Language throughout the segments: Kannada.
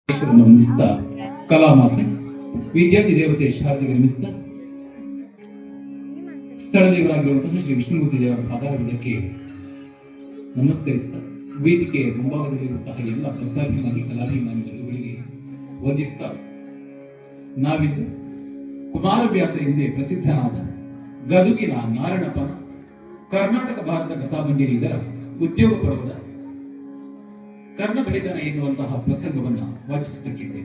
ವಂದಿಸ್ತಾ ಕಲಾಮಾತೆ ವಿದ್ಯಾರ್ಥಿ ದೇವತೆ ಶಾರದಿಗೆ ನಮಿಸ್ತಾ ಸ್ಥಳ ದೇವರಾಗಿರುವಂತಹ ಶ್ರೀ ವಿಷ್ಣುಮೂರ್ತಿ ದೇವರ ಪಾದಾರವಿಂದಕ್ಕೆ ನಮಸ್ಕರಿಸ್ತಾ ವೇದಿಕೆ ಮುಂಭಾಗದಲ್ಲಿರುವಂತಹ ಎಲ್ಲ ಭಕ್ತಾಭಿಮಾನಿ ಕಲಾಭಿಮಾನಿ ಬಂಧುಗಳಿಗೆ ವಂದಿಸ್ತಾ ನಾವಿಂದು ಕುಮಾರವ್ಯಾಸ ಎಂದೇ ಪ್ರಸಿದ್ಧನಾದ ಗದುಗಿನ ನಾರಾಯಣಪ್ಪನ ಕರ್ನಾಟಕ ಭಾರತ ಕಥಾಮಂಜರಿ ಇದರ ಉದ್ಯೋಗ ಪರ್ವದ ಕರ್ಣಭೇದನ ಎನ್ನುವಂತಹ ಪ್ರಸಂಗವನ್ನ ವಾಚಿಸುತ್ತಿದ್ದೇವೆ.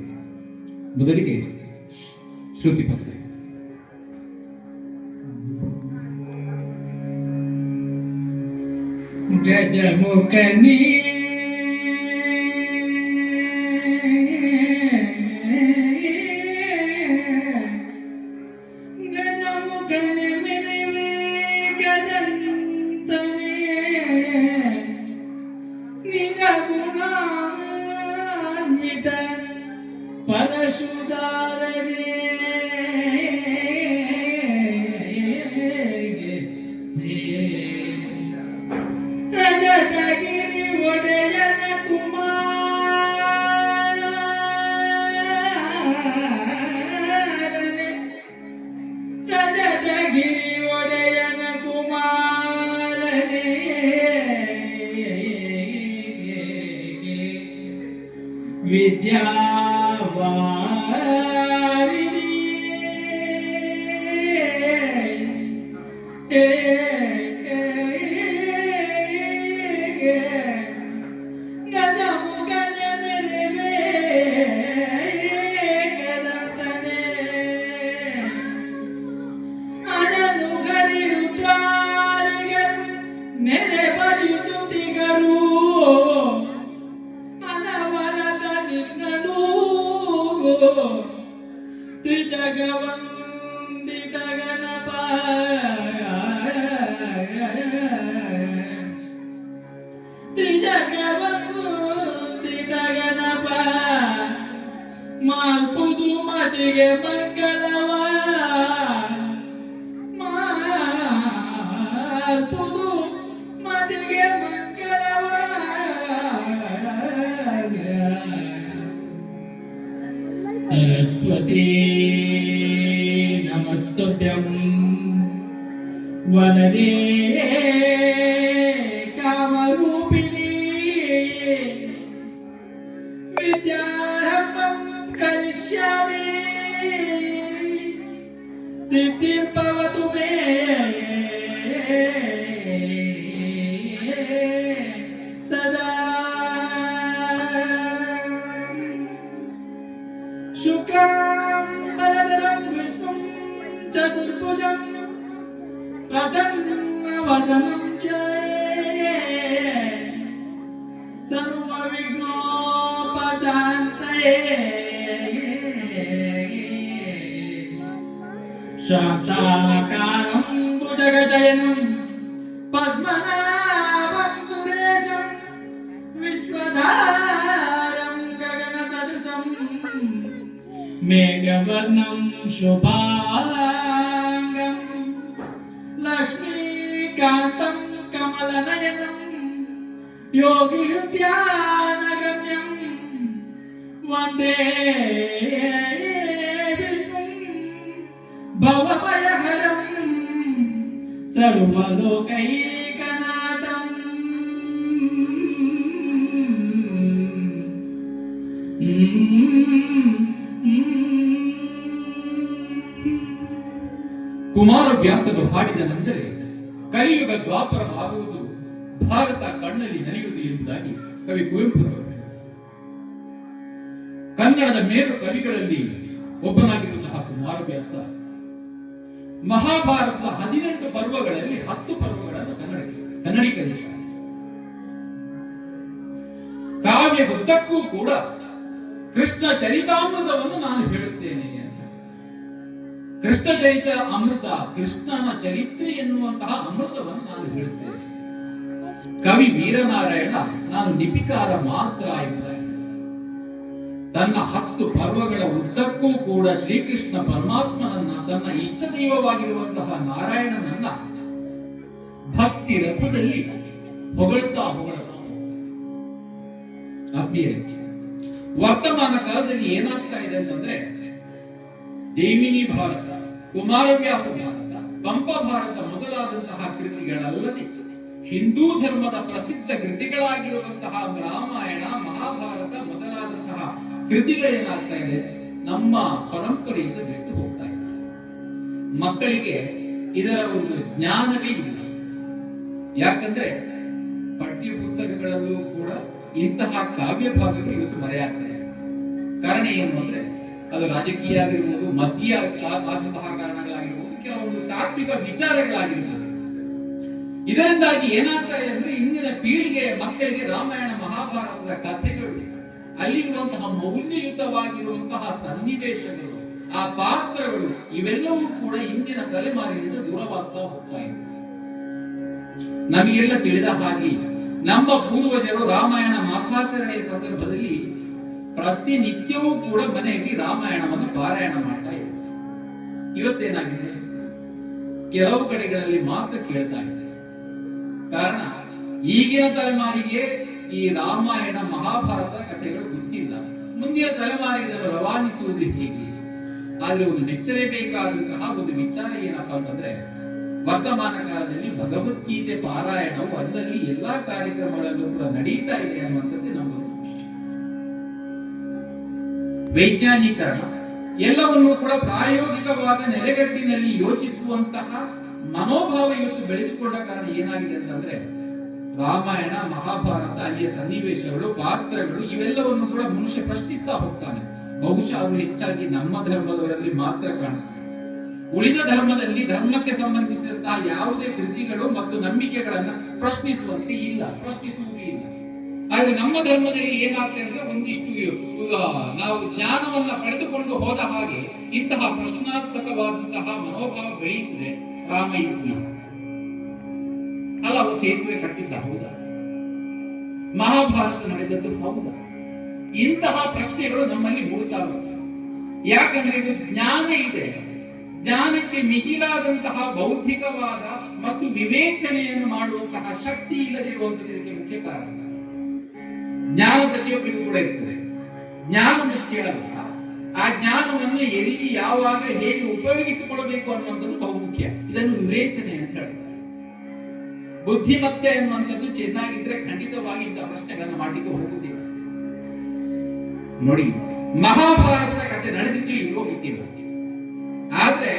ಮೊದಲಿಗೆ ಶ್ರುತಿ ಪದ್ಯ. ಗಜಮುಖನೇ ಪರಶುಧಾರನೇ ರಜತಗಿರಿ ಒಡೆಯನ ಕುಮಾರನೇ ರಜತಗಿರಿ ಒಡೆಯನ ಕುಮಾರನೇ ವಿದ್ಯಾ ತ್ರಿಜಗವಂದಿತ ಗಣಪ ತ್ರಿಜಗವಂದಿತ ಗಣಪ ಮಾಲ್ಪುದು ಮತಿಗೆ ಮಂಗಲವ ಮಾಲ್ಪುದು ಮತಿಗೆ ಮಂಗಲವ ಸರಸ್ವತಿ ನಮಸ್ತುಭ್ಯಂ ವರದೇ ಕಾಮರೂಪಿಣಿ ವಿದ್ಯಾರಂಭಂ ಕರಿಷ್ಯಾಮಿ ಸಿದ್ಧಿರ್ಭವತು ಮೇ ಸದಾ ಶುಕ್ಲಾಂ ವರದರಂ ವಿಷ್ಣುಂ ಚತುರ್ಭುಜಂ ಪ್ರಸನ್ನವದನಂ ಧ್ಯಾಯೇ ಸರ್ವವಿಘ್ನೋಪಶಾಂತಯೇ ಶಾಂತಾಕಾರಂ ಭುಜಗಶಯನಂ ಪದ್ಮನಾಭಂ ಸುರೇಶಂ ವಿಶ್ವಧಾರಂ ಗಗನಸದೃಶಂ ಮೇಘವರ್ಣಂ ಶುಭಾಂಗಂ ಲಕ್ಷ್ಮೀಕಾಂತಂ ಕಮಲನಯನಂ ಯೋಗಿಹೃದ್ಯಾನಗಮ್ಯಂ ವಂದೇ ವಿಷ್ಣುಂ ಭವಭಯಹರಂ ಸರ್ವಲೋಕೈಕನಾಥಂ ಕುಮಾರವ್ಯಾಸನು ಹಾಡಿದ ನಂತರ ಕಲಿಯುಗ ದ್ವಾಪರ ಆಗುವುದು, ಭಾರತ ಕಣ್ಣಲ್ಲಿ ನೆನೆಯುವುದು ಎಂಬುದಾಗಿ ಕವಿ ಕುವೆಂಪುರವರು ಕನ್ನಡದ ಮೇರು ಕವಿಗಳಲ್ಲಿ ಒಬ್ಬನಾಗಿರುವಂತಹ ಕುಮಾರವ್ಯಾಸ ಮಹಾಭಾರತದ 18 ಪರ್ವಗಳಲ್ಲಿ 10 ಪರ್ವಗಳನ್ನು ಕನ್ನಡೀಕರಿಸಿದ್ದಾರೆ. ಕಾವ್ಯದುದ್ದಕ್ಕೂ ಕೂಡ ಕೃಷ್ಣ ಚರಿತಾಮೃತವನ್ನು ನಾನು ಹೇಳುತ್ತೇನೆ ಅಂತ. ಕೃಷ್ಣ ಚರಿತ ಅಮೃತ, ಕೃಷ್ಣನ ಚರಿತ್ರೆ ಎನ್ನುವಂತಹ ಅಮೃತವನ್ನು ನಾನು ಹೇಳುತ್ತೇನೆ. ಕವಿ ವೀರನಾರಾಯಣ ನಾನು ಲಿಪಿಕಾರ ಮಾತ್ರ ಎಂಬುದಾಗಿ ತನ್ನ 10 ಪರ್ವಗಳ ಉದ್ದಕ್ಕೂ ಕೂಡ ಶ್ರೀಕೃಷ್ಣ ಪರಮಾತ್ಮನನ್ನ, ತನ್ನ ಇಷ್ಟ ದೈವವಾಗಿರುವಂತಹ ನಾರಾಯಣನನ್ನ ಭಕ್ತಿ ರಸದಲ್ಲಿ ಹೊಗಳ್ತಾ ವರ್ತಮಾನ ವರ್ತಮಾನ ಕಾಲದಲ್ಲಿ ಏನಾಗ್ತಾ ಇದೆ ಅಂತಂದ್ರೆ ಜೈಮಿನಿ ಭಾರತ, ಕುಮಾರವ್ಯಾಸ ಭಾರತ, ಪಂಪ ಭಾರತ ಮೊದಲಾದಂತಹ ಕೃತಿಗಳಲ್ಲದೆ ಹಿಂದೂ ಧರ್ಮದ ಪ್ರಸಿದ್ಧ ಕೃತಿಗಳಾಗಿರುವಂತಹ ರಾಮಾಯಣ, ಮಹಾಭಾರತ ಮೊದಲಾದಂತಹ ಕೃತಿಗಳೇನಾಗ್ತಾ ಇದೆ, ನಮ್ಮ ಪರಂಪರೆಯಿಂದ ಬಿಟ್ಟು ಹೋಗ್ತಾ ಇದೆ. ಮಕ್ಕಳಿಗೆ ಇದರ ಒಂದು ಜ್ಞಾನವೇ ಇಲ್ಲ. ಯಾಕಂದ್ರೆ ಪಠ್ಯ ಪುಸ್ತಕಗಳಲ್ಲೂ ಕೂಡ ಇಂತಹ ಕಾವ್ಯ ಭಾಗಗಳು ಇವತ್ತು ಮರೆಯಾಗ್ತಾ ಇದೆ. ಕಾರಣ ಏನು ಅಂದ್ರೆ ಅದು ರಾಜಕೀಯ ಆಗಿರ್ಬೋದು, ಮತೀಯ ಆದಂತಹ ಕಾರಣಗಳಾಗಿರ್ಬೋದು, ಕೆಲವೊಂದು ತಾತ್ವಿಕ ವಿಚಾರಗಳಾಗಿರ್ಬೋದು. ಇದರಿಂದಾಗಿ ಏನಾಗ್ತಾ ಇದೆ ಅಂದ್ರೆ ಇಂದಿನ ಪೀಳಿಗೆಯ ಮಕ್ಕಳಿಗೆ ರಾಮಾಯಣ ಮಹಾಭಾರತದ ಕಥೆಗಳು, ಅಲ್ಲಿರುವಂತಹ ಮೌಲ್ಯಯುತವಾಗಿರುವಂತಹ ಸನ್ನಿವೇಶಗಳು, ಆ ಪಾತ್ರಗಳು ಇವೆಲ್ಲವೂ ಕೂಡ ಇಂದಿನ ತಲೆಮಾರಿನಿಂದ ದೂರವಾಗ್ತಾ ಹೋಗ್ತಾ ಇದೆ. ನಮಗೆಲ್ಲ ತಿಳಿದ ಹಾಗೆ ನಮ್ಮ ಪೂರ್ವಜರು ರಾಮಾಯಣ ಮಾಸಾಚರಣೆಯ ಸಂದರ್ಭದಲ್ಲಿ ಪ್ರತಿನಿತ್ಯವೂ ಕೂಡ ಮನೆಯಲ್ಲಿ ರಾಮಾಯಣವನ್ನು ಪಾರಾಯಣ ಮಾಡ್ತಾ ಇದ್ದಾರೆ. ಇವತ್ತೇನಾಗಿದೆ, ಕೆಲವು ಕಡೆಗಳಲ್ಲಿ ಮಾತ್ರ ಕೇಳ್ತಾ ಇದೆ. ಕಾರಣ ಈಗಿನ ತಲೆಮಾರಿಗೆ ಈ ರಾಮಾಯಣ ಮಹಾಭಾರತ ಕಥೆಗಳು ಗೊತ್ತಿಲ್ಲ. ಮುಂದಿನ ತಲೆಮಾರಿಗೆ ಇದನ್ನು ರವಾನಿಸುವುದು ಹೇಗೆ? ಆದ್ರೆ ಒಂದು ಮೆಚ್ಚಲೇಬೇಕಾದಂತಹ ಒಂದು ವಿಚಾರ ಏನಪ್ಪಾ ಅಂತಂದ್ರೆ, ವರ್ತಮಾನ ಕಾಲದಲ್ಲಿ ಭಗವದ್ಗೀತೆ ಪಾರಾಯಣವು ಅದರಲ್ಲಿ ಎಲ್ಲಾ ಕಾರ್ಯಕ್ರಮಗಳಲ್ಲೂ ಕೂಡ ನಡೀತಾ ಇದೆ ಅನ್ನುವಂಥದ್ದು ನಮ್ಮೊಂದು ವಿಷಯ. ವೈಜ್ಞಾನಿಕರಣ ಎಲ್ಲವನ್ನೂ ಕೂಡ ಪ್ರಾಯೋಗಿಕವಾದ ನೆಲೆಗಟ್ಟಿನಲ್ಲಿ ಯೋಚಿಸುವಂತಹ ಮನೋಭಾವ ಇವತ್ತು ಬೆಳೆದುಕೊಂಡ ಕಾರಣ ಏನಾಗಿದೆ ಅಂತಂದ್ರೆ, ರಾಮಾಯಣ ಮಹಾಭಾರತ ಅಲ್ಲಿಯ ಸನ್ನಿವೇಶಗಳು, ಪಾತ್ರಗಳು ಇವೆಲ್ಲವನ್ನು ಕೂಡ ಮನುಷ್ಯ ಪ್ರಶ್ನಿಸ್ತಾ ಹೋಗ್ತಾನೆ. ಬಹುಶಃ ಅದು ಹೆಚ್ಚಾಗಿ ನಮ್ಮ ಧರ್ಮದವರಲ್ಲಿ ಮಾತ್ರ ಕಾಣುತ್ತೆ. ಉಳಿದ ಧರ್ಮದಲ್ಲಿ ಧರ್ಮಕ್ಕೆ ಸಂಬಂಧಿಸಿದಂತಹ ಯಾವುದೇ ಕೃತಿಗಳು ಮತ್ತು ನಂಬಿಕೆಗಳನ್ನ ಪ್ರಶ್ನಿಸುವಂತೆ ಇಲ್ಲ, ಪ್ರಶ್ನಿಸುವುದೇ ಇಲ್ಲ. ಆದ್ರೆ ನಮ್ಮ ಧರ್ಮದಲ್ಲಿ ಏನಾಗ್ತದೆ ಅಂದ್ರೆ ಒಂದಿಷ್ಟು ನಾವು ಜ್ಞಾನವನ್ನ ಪಡೆದುಕೊಂಡು ಹೋದ ಹಾಗೆ ಇಂತಹ ಪ್ರಶ್ನಾರ್ಥಕವಾದಂತಹ ಮನೋಭಾವ ಬೆಳೆಯುತ್ತದೆ. ರಾಮ ಯುದ್ಧ ಹಲವು ಸೇತುವೆ ಕಟ್ಟಿದ್ದ ಹೌದಾ? ಮಹಾಭಾರತ ನಡೆದದ್ದು ಹೌದಾ? ಇಂತಹ ಪ್ರಶ್ನೆಗಳು ನಮ್ಮಲ್ಲಿ ಮೂಡ್ತಾವೆ. ಯಾಕಂದ್ರೆ ಇದು ಜ್ಞಾನ ಇದೆ, ಜ್ಞಾನಕ್ಕೆ ಮಿಗಿಲಾದಂತಹ ಬೌದ್ಧಿಕವಾದ ಮತ್ತು ವಿವೇಚನೆಯನ್ನು ಮಾಡುವಂತಹ ಶಕ್ತಿ ಇಲ್ಲದಿರುವಂತದ್ದು ಇದಕ್ಕೆ ಮುಖ್ಯ ಕಾರಣ. ಜ್ಞಾನ ಪ್ರತಿಯೊಬ್ಬರಿಗೂ ಕೂಡ ಇರ್ತದೆ, ಜ್ಞಾನ ಮುಖ್ಯ ಅಲ್ಲ. ಆ ಜ್ಞಾನವನ್ನು ಎಲ್ಲಿ, ಯಾವಾಗ, ಹೇಗೆ ಉಪಯೋಗಿಸಿಕೊಳ್ಳಬೇಕು ಅನ್ನುವಂಥದ್ದು ಬಹುಮುಖ್ಯ. ಇದನ್ನು ವಿವೇಚನೆ ಅಂತ ಹೇಳ್ತಾರೆ. ಬುದ್ಧಿಮತ್ತೆ ಎನ್ನುವಂಥದ್ದು ಚೆನ್ನಾಗಿದ್ರೆ ಖಂಡಿತವಾಗಿ ಇಂತಹ ಪ್ರಶ್ನೆಗಳನ್ನು ಮಾಡಲಿಕ್ಕೆ ಹೋಗುವುದಿಲ್ಲ. ನೋಡಿ, ಮಹಾಭಾರತದ ಕಥೆ ನಡೆದಿದ್ದು ಇಲ್ಲೋ ಗೊತ್ತಿಲ್ಲ. ಆದ್ರೆ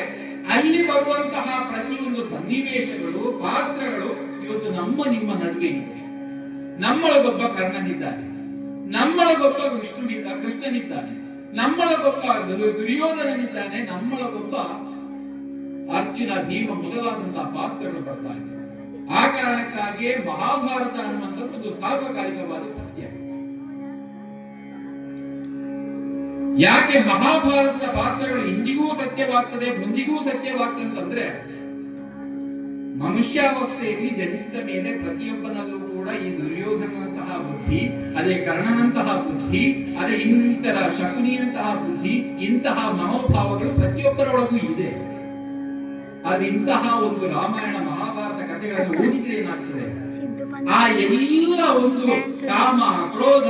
ಅಲ್ಲಿ ಬರುವಂತಹ ಪ್ರತಿಯೊಂದು ಸನ್ನಿವೇಶಗಳು, ಪಾತ್ರಗಳು ಇವತ್ತು ನಮ್ಮ ನಿಮ್ಮ ನಡುವೆ ಇದೆ. ನಮ್ಮೊಳಗೊಬ್ಬ ಕರ್ಣನಿದ್ದಾನೆ, ನಮ್ಮೊಳಗೊಬ್ಬ ಕೃಷ್ಣನಿದ್ದಾನೆ, ನಮ್ಮೊಳಗೊಬ್ಬ ದುರ್ಯೋಧನನಿದ್ದಾನೆ, ನಮ್ಮೊಳಗೊಬ್ಬ ಅರ್ಜುನ, ಭೀಮ ಮೊದಲಾದಂತಹ ಪಾತ್ರಗಳು ಬರ್ತಾ ಇವೆ. ಆ ಕಾರಣಕ್ಕಾಗಿಯೇ ಮಹಾಭಾರತ ಅನ್ನುವಂಥದ್ದು ಒಂದು ಸಾರ್ವಕಾಲಿಕವಾದ ಸತ್ಯ. ಯಾಕೆ ಮಹಾಭಾರತದ ಪಾತ್ರಗಳು ಇಂದಿಗೂ ಸತ್ಯವಾಗ್ತದೆ, ಮುಂದಿಗೂ ಸತ್ಯವಾಗ್ತದೆ ಅಂತಂದ್ರೆ, ಮನುಷ್ಯಾವಸ್ಥೆಯಲ್ಲಿ ಜನಿಸಿದ ಮೇಲೆ ಪ್ರತಿಯೊಬ್ಬನಲ್ಲೂ ಕೂಡ ಈ ದುರ್ಯೋಧನಂತಹ ಬುದ್ಧಿ, ಅದೇ ಕರ್ಣನಂತಹ ಬುದ್ಧಿ, ಅದೇ ಇನ್ನಿತರ ಶಕುನಿಯಂತಹ ಬುದ್ಧಿ, ಇಂತಹ ಮನೋಭಾವಗಳು ಪ್ರತಿಯೊಬ್ಬರೊಳಗೂ ಇದೆ. ಆದ್ರೆ ಇಂತಹ ಒಂದು ರಾಮಾಯಣ ಮಹಾಭಾರತ ಕಥೆಗಳನ್ನು ಓದಿದ್ರೆ ಏನಾಗ್ತದೆ, ಆ ಎಲ್ಲ ಒಂದು ಕಾಮ, ಕ್ರೋಧ,